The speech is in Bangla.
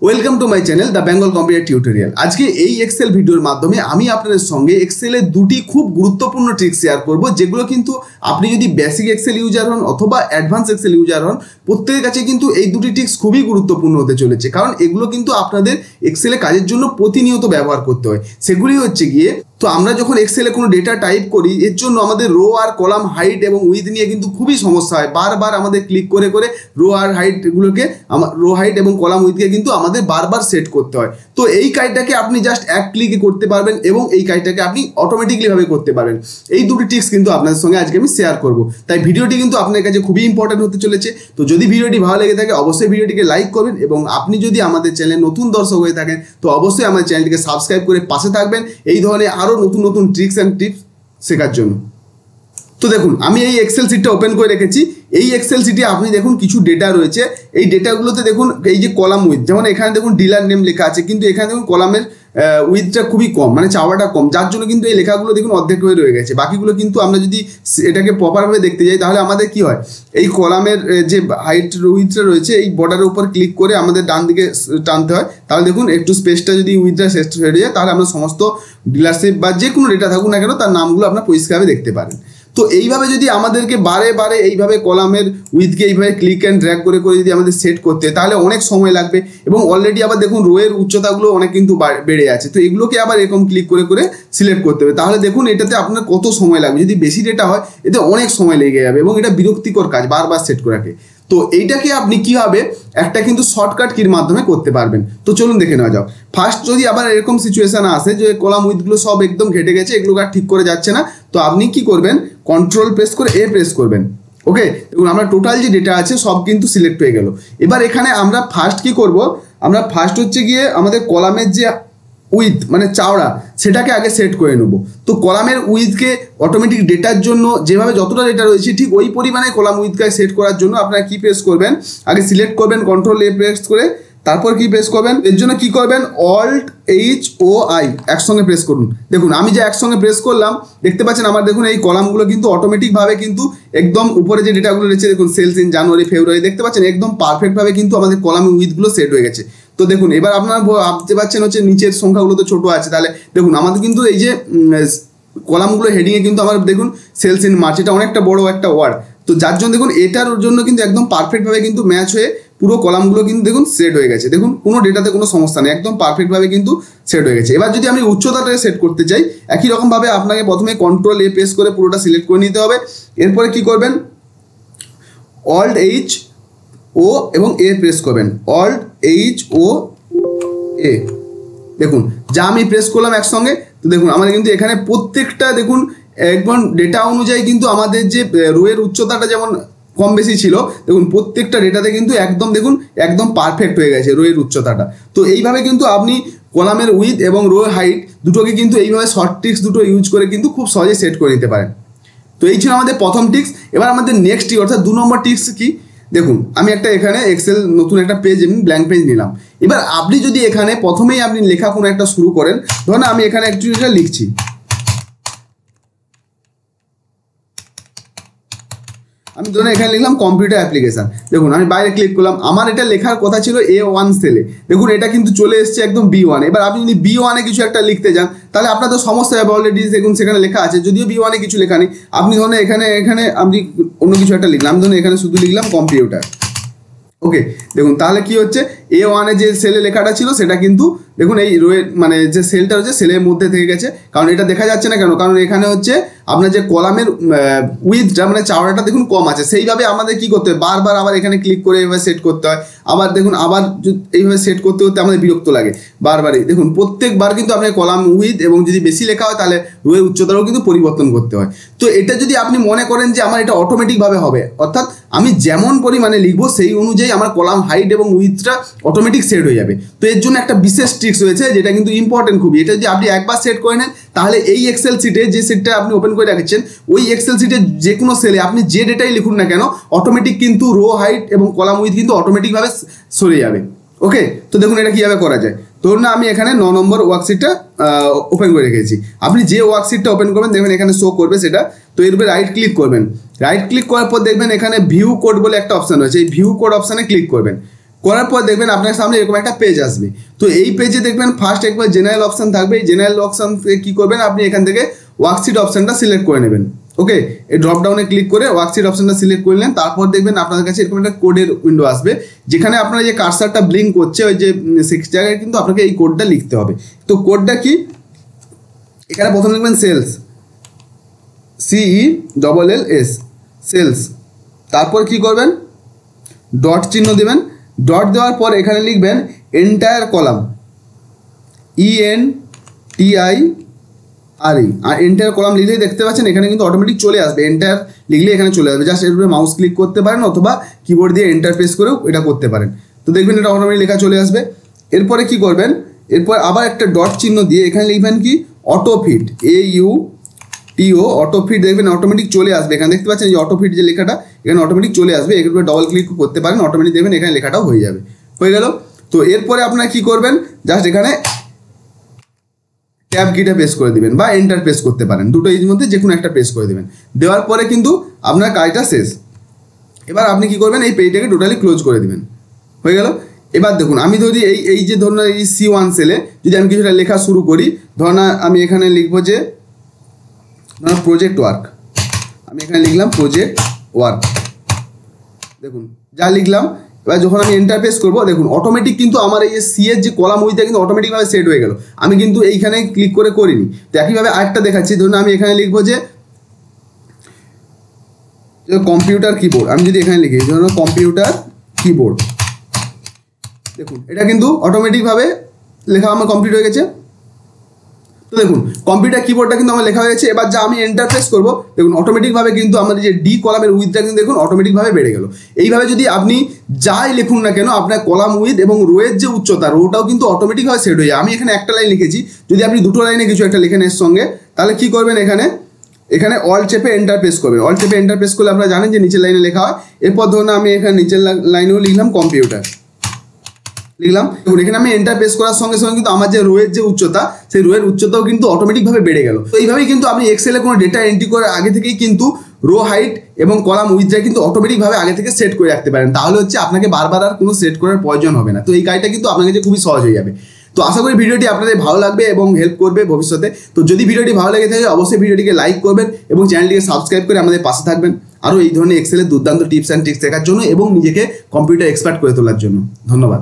Welcome to my channel the Bengal computer tutorial. আজকে এই এক্সেল ভিডিওর মাধ্যমে আমি আপনাদের সঙ্গে এক্সেলের দুটি খুব গুরুত্বপূর্ণ ট্রিক্স শেয়ার করব, যেগুলো কিন্তু আপনি যদি বেসিক এক্সেল ইউজার হন অথবা অ্যাডভান্স এক্সেল ইউজার হন, প্রত্যেকের কাছে কিন্তু এই দুটি ট্রিক্স খুবই গুরুত্বপূর্ণ হতে চলেছে, কারণ এগুলো কিন্তু আপনাদের এক্সেলে কাজের জন্য প্রতিনিয়ত ব্যবহার করতে হয়। সেগুলি হচ্ছে গিয়ে, তো আমরা যখন এক্সেলে কোনো ডেটা টাইপ করি, এর জন্য আমাদের রো আর কলাম হাইট এবং উইথ নিয়ে কিন্তু খুবই সমস্যা হয়। বারবার আমাদের ক্লিক করে করে রো আর হাইটগুলোকে, রো হাইট এবং কলাম উইথকে কিন্তু আমাদের বারবার সেট করতে হয়। তো এই কাজটাকে আপনি জাস্ট এক ক্লিকে করতে পারবেন এবং এই কাজটাকে আপনি অটোমেটিকলিভাবে করতে পারবেন। এই দুটি ট্রিক্স কিন্তু আপনাদের সঙ্গে আজকে আমি শেয়ার করব, তাই ভিডিওটি কিন্তু আপনার কাছে খুবই ইম্পর্টেন্ট হতে চলেছে। তো যদি ভিডিওটি ভালো লেগে থাকে অবশ্যই ভিডিওটিকে লাইক করবেন, এবং আপনি যদি আমাদের চ্যানেলে নতুন দর্শক হয়ে থাকেন তো অবশ্যই আমাদের চ্যানেলটিকে সাবস্ক্রাইব করে পাশে থাকবেন এই ধরনের আরও নতুন নতুন ট্রিক্স অ্যান্ড টিপস শেখার জন্য। তো দেখুন, আমি এই এক্সেল শিটটা ওপেন করে রেখেছি। এই এক্সেল শিটে আপনি দেখুন কিছু ডেটা রয়েছে। এই ডেটাগুলোতে দেখুন এই যে কলাম উইথ, যেমন এখানে দেখুন ডিলার নেম লেখা আছে, কিন্তু এখানে দেখুন কলামের উইথটা খুবই কম, মানে চাওয়াটা কম, যার জন্য কিন্তু এই লেখাগুলো দেখুন অর্ধেক হয়ে রয়ে গেছে। বাকিগুলো কিন্তু আমরা যদি এটাকে প্রপারভাবে দেখতে যাই তাহলে আমাদের কি হয়, এই কলামের যে হাইট উইথটা রয়েছে এই বর্ডারের উপর ক্লিক করে আমাদের ডান দিকে টানতে হয়। তাহলে দেখুন একটু স্পেসটা যদি উইথটা শেষ হয়ে যায় তাহলে আমরা সমস্ত ডিলারশিপ বা যে কোনো ডেটা থাকুক না কেন তার নামগুলো আপনার পরিষ্কারভাবে দেখতে পারেন। তো এইভাবে যদি আমাদেরকে বারে বারে এইভাবে কলামের উইথকে এইভাবে ক্লিক অ্যান্ড ড্র্যাগ করে করে যদি আমাদের সেট করতে হয় তাহলে অনেক সময় লাগবে, এবং অলরেডি আবার দেখুন রোয়ের উচ্চতাগুলো অনেক কিন্তু বেড়ে আছে। তো এগুলোকে আবার এরকম ক্লিক করে করে সিলেক্ট করতে হবে। তাহলে দেখুন এটাতে আপনার কত সময় লাগবে, যদি বেশি ডেটা হয় এতে অনেক সময় লেগে যাবে এবং এটা বিরক্তিকর কাজ বারবার সেট করাকে। তো এইটাকে আপনি কীভাবে একটা কিন্তু শর্টকাট কির মাধ্যমে করতে পারবেন। তো চলুন দেখে নেওয়া যাক। ফার্স্ট যদি আবার এরকম সিচুয়েশান আসে যে কলাম উইথগুলো সব একদম ঘেটে গেছে, এগুলো আর ঠিক করে যাচ্ছে না, তো আপনি কি করবেন, কন্ট্রোল প্রেস করে এ প্রেস করবেন। ওকে, দেখুন আমরা টোটাল যে ডেটা আছে সব কিন্তু সিলেক্ট হয়ে গেল। এবার এখানে আমরা ফার্স্ট কি করব, আমরা ফার্স্ট হচ্ছে গিয়ে আমাদের কলামের যে উইথ মানে চাওড়া সেটাকে আগে সেট করে নেব। তো কলামের উইথকে অটোমেটিক ডেটার জন্য যেভাবে যতটা ডেটা রয়েছে ঠিক ওই পরিমাণে কলাম উইথকে সেট করার জন্য আপনারা কি প্রেস করবেন, আগে সিলেক্ট করবেন কন্ট্রোল এ প্রেস করে, তারপর কি প্রেস করবেন, এর জন্য কি করবেন অল্ট এইচ ও আই একসঙ্গে প্রেস করুন। দেখুন আমি যে একসঙ্গে প্রেস করলাম দেখতে পাচ্ছেন আমার দেখুন এই কলামগুলো কিন্তু অটোমেটিকভাবে কিন্তু একদম উপরে যে ডেটাগুলো রয়েছে দেখুন সেলস ইন জানুয়ারি ফেব্রুয়ারি দেখতে পাচ্ছেন একদম পারফেক্টভাবে কিন্তু আমাদের কলামের উইথগুলো সেট হয়ে গেছে। তো দেখুন এবার আপনারা ভাবতে পারছেন হচ্ছে নিচের সংখ্যাগুলো তো ছোটো আছে, তাহলে দেখুন আমাদের কিন্তু এই যে কলামগুলো হেডিংয়ে কিন্তু আমার দেখুন সেলস ইন মার্চ, এটা অনেকটা বড় একটা ওয়ার্ড, তো যার জন্য দেখুন এটার জন্য কিন্তু একদম পারফেক্টভাবে কিন্তু ম্যাচ হয়ে পুরো কলামগুলো কিন্তু দেখুন সেট হয়ে গেছে। দেখুন কোনো ডেটাতে কোনো সমস্যা নেই, একদম পারফেক্টভাবে কিন্তু সেট হয়ে গেছে। এবার যদি আমি উচ্চতাটাকে সেট করতে চাই একই রকমভাবে আপনাকে প্রথমে কন্ট্রোল এ প্রেস করে পুরোটা সিলেক্ট করে নিতে হবে। এরপরে কি করবেন, অল্ট এইচ ও এবং এ প্রেস করবেন, অল্ট এইচ ও এ। দেখুন যা আমি প্রেস করলাম একসঙ্গে, তো দেখুন আমাদের কিন্তু এখানে প্রত্যেকটা দেখুন একদম ডেটা অনুযায়ী কিন্তু আমাদের যে রোয়ের উচ্চতাটা যেমন কম বেশি ছিল, দেখুন প্রত্যেকটা ডেটাতে কিন্তু একদম দেখুন একদম পারফেক্ট হয়ে গেছে রোয়ের উচ্চতাটা। তো এইভাবে কিন্তু আপনি কলামের উইথ এবং রো হাইট দুটোকে কিন্তু এইভাবে শর্ট ট্রিক্স দুটো ইউজ করে কিন্তু খুব সহজে সেট করে নিতে পারেন। তো এই ছিল আমাদের প্রথম ট্রিক্স। এবার আমাদের নেক্সট অর্থাৎ 2 নম্বর ট্রিক্স কি, দেখুন আমি একটা এখানে এক্সেল নতুন একটা পেজ এমনি ব্ল্যাঙ্ক পেজ নিলাম। এবার আপনি যদি এখানে প্রথমেই আপনি লেখা কোনো একটা শুরু করেন, ধরুন আমি এখানে একটু এটা লিখছি, আমি ধরুন এখানে লিখলাম কম্পিউটার অ্যাপ্লিকেশান। দেখুন আমি বাইরে ক্লিক করলাম, আমার এটা লেখার কথা ছিল A1 সেলে, দেখুন এটা কিন্তু চলে এসছে একদম B1। এবার আপনি যদি B1-এ কিছু একটা লিখতে যান তাহলে আপনার তো সমস্যা হবে, অলরেডি দেখুন সেখানে লেখা আছে, যদিও B1-এ কিছু লেখা নেই। আপনি ধরুন এখানে আপনি অন্য কিছু একটা লিখলাম, আমি ধরুন এখানে শুধু লিখলাম কম্পিউটার। ওকে, দেখুন তাহলে কি হচ্ছে, A1-এ যে সেলে লেখাটা ছিল সেটা কিন্তু দেখুন এই রোয়ের মানে যে সেলটা হচ্ছে সেলের মধ্যে থেকে গেছে, কারণ এটা দেখা যাচ্ছে না কেন, কারণ এখানে হচ্ছে আপনার যে কলামের উইথটা মানে চাওড়াটা দেখুন কম আছে। সেইভাবে আমাদের কি করতে হয়, বারবার আবার এখানে ক্লিক করে এইভাবে সেট করতে হয়, আবার দেখুন আবার এইভাবে সেট করতে করতে আমাদের বিরক্ত লাগে বারবারই। দেখুন প্রত্যেকবার কিন্তু আপনার কলাম উইথ এবং যদি বেশি লেখা হয় তাহলে রোয়ের উচ্চতারও কিন্তু পরিবর্তন করতে হয়। তো এটা যদি আপনি মনে করেন যে আমার এটা অটোমেটিকভাবে হবে, অর্থাৎ আমি যেমন পরিমাণে লিখবো সেই অনুযায়ী আমার কলাম হাইট এবং উইথটা অটোমেটিক সেট হয়ে যাবে। তো এর জন্য একটা বিশেষ ট্রিক্স রয়েছে যেটা কিন্তু ইম্পর্টেন্ট খুবই। এটা যদি আপনি একবার সেট করে নেন তাহলে এই এক্সেল শিটে যে সেটটা আপনি ওপেন করে রাখছেন ওই এক্সেল শিটে যে কোনো সেলে আপনি যে ডেটাই লিখুন না কেন অটোমেটিক কিন্তু রো হাইট এবং কলাম উইথ কিন্তু অটোমেটিকভাবে সরে যাবে। ওকে, তো দেখুন এটা কীভাবে করা যায়। ধরুন না আমি এখানে 9 নম্বর ওয়ার্কশিটটা ওপেন করে রেখেছি, আপনি যে ওয়ার্কশিটটা ওপেন করবেন দেখবেন এখানে শো করবে সেটা। তো এর উপরে রাইট ক্লিক করবেন, রাইট ক্লিক করার পর দেখবেন এখানে ভিউ কোড বলে একটা অপশান রয়েছে, এই ভিউ কোড অপশানে ক্লিক করবেন। করার পর দেখবেন আপনার সামনে এরকম একটা পেজ আসবে। তো এই পেজে দেখবেন ফার্স্ট একবার জেনারেল অপশান থাকবে। এই জেনারেল অপশান থেকে কী করবেন, আপনি এখান থেকে ওয়ার্কশিট অপশানটা সিলেক্ট করে নেবেন। ওকে, এই ড্রপ ডাউনে ক্লিক করে ওয়ার্কশিট অপশানটা সিলেক্ট করে নিলেন। তারপর দেখবেন আপনার কাছে এরকম একটা কোডের উইন্ডো আসবে, যেখানে আপনার যে কার্সারটা ব্লিঙ্ক করছে ওই যে 6 জায়গায় কিন্তু আপনাকে এই কোডটা লিখতে হবে। তো কোডটা কি, এখানে প্রথমে লিখবেন সেলস, CELLS, সেলস। তারপর কি করবেন, ডট চিহ্ন দেবেন। ডট দেওয়ার পর এখানে লিখবেন এন্টায়ার কলাম, ENTIRE। আর এন্টায়ার কলাম লিখলেই দেখতে পাচ্ছেন এখানে কিন্তু অটোমেটিক চলে আসবে। এন্টায়ার লিখলে এখানে চলে আসবে, জাস্ট এর উপরে মাউস ক্লিক করতে পারেন অথবা কিবোর্ড দিয়ে এন্টার প্রেস করেও এটা করতে পারেন। তো দেখবেন এটা অটোমেটিক লেখা চলে আসবে। এরপরে কি করবেন, এরপর আবার একটা ডট চিহ্ন দিয়ে এখানে লিখবেন কি অটোফিট, AUTO, অটোফিট। দেখবেন অটোমেটিক চলে আসবে। এখানে দেখতে পাচ্ছেন যে অটোফিট যে লেখাটা এখানে অটোমেটিক চলে আসবে। এর উপরে ডবল ক্লিক করতে পারেন, অটোমেটিক দেখবেন এখানে লেখাটাও হয়ে যাবে। হয়ে গেল। তো এরপরে আপনারা কি করবেন, জাস্ট এখানে ট্যাব কিটা প্রেস করে দিবেন বা এন্টার প্রেস করতে পারেন, দুটো এর মধ্যে যে কোনো একটা প্রেস করে দেবেন। দেওয়ার পরে কিন্তু আপনার কাজটা শেষ। এবার আপনি কি করবেন, এই পেজটাকে টোটালি ক্লোজ করে দিবেন। হয়ে গেল। এবার দেখুন আমি যদি এই যে ধরুন এই C1 সেলে যদি আমি কিছুটা লেখা শুরু করি, ধরুন আমি এখানে লিখবো যে প্রজেক্ট ওয়ার্ক, আমি এখানে লিখলাম প্রজেক্ট ওয়ার্ক। দেখুন যা লিখলাম, এবার যখন আমি এন্টার প্রেস করবো দেখুন অটোমেটিক কিন্তু আমার এই সি এর যে কলাম উইথটা কিন্তু অটোমেটিকভাবে সেট হয়ে গেল। আমি কিন্তু এইখানে ক্লিক করে করিনি। তো একইভাবে আরেকটা দেখাচ্ছি, ধরুন আমি এখানে লিখবো যে কম্পিউটার কিবোর্ড। আমি যদি এখানে লিখি ধরুন কম্পিউটার কিবোর্ড, দেখুন এটা কিন্তু অটোমেটিকভাবে লেখা আমার কমপ্লিট হয়ে গেছে। তো দেখুন কম্পিউটার কিবোর্ডটা কিন্তু আমার লেখা হয়ে গেছে। এবার যা আমি এন্টার প্রেস করবো দেখুন অটোমেটিকভাবে কিন্তু আমাদের যে ডি কলামের উইথটা কিন্তু দেখুন অটোমেটিকভাবে বেড়ে গেল। এইভাবে যদি আপনি যাই লিখুন না কেন আপনার কলাম উইথ এবং রোয়ের যে উচ্চতা রোটাও কিন্তু অটোমেটিকভাবে সেট হয়ে যায়। আমি এখানে একটা লাইন লিখেছি, যদি আপনি দুটো লাইনে কিছু একটা লেখেন এর সঙ্গে, তাহলে কি করবেন, এখানে অল চেপে এন্টার প্রেস করবেন। অল চেপে এন্টার প্রেস করলে আপনারা জানেন যে নিচের লাইনে লেখা হয়। এরপর ধরুন আমি এখানে নিচের লাইনেও লিখলাম কম্পিউটার লিখলাম। দেখুন এখানে আমি এন্টার প্রেস করার সঙ্গে সঙ্গে কিন্তু আমার যে রোয়ের যে উচ্চতা সেই রোয়ের উচ্চতাও কিন্তু অটোমেটিকভাবে বেড়ে গেল। তো এইভাবেই কিন্তু আপনি এক্সেলে কোনো ডেটা এন্ট্রি করার আগে থেকেই কিন্তু রো হাইট এবং কলাম উইথটা কিন্তু অটোমেটিকভাবে আগে থেকে সেট করে রাখতে পারেন। তাহলে হচ্ছে আপনাকে বারবার আর কোনো সেট করার প্রয়োজন হবে না। তো এই কাজটা কিন্তু আপনার কাছে খুবই সহজ হয়ে যাবে। তো আশা করি ভিডিওটি আপনাদের ভালো লাগবে এবং হেল্প করবে ভবিষ্যতে। তো যদি ভিডিওটি ভালো লেগে থাকে অবশ্যই ভিডিওটিকে লাইক করবেন এবং চ্যানেলটিকে সাবস্ক্রাইব করে আমাদের পাশে থাকবেন আরও এই ধরনের এক্সেলের দুর্দান্ত টিপস অ্যান্ড ট্রিক্স দেখার জন্য এবং নিজেকে কম্পিউটার এক্সপার্ট করে তোলার জন্য। ধন্যবাদ।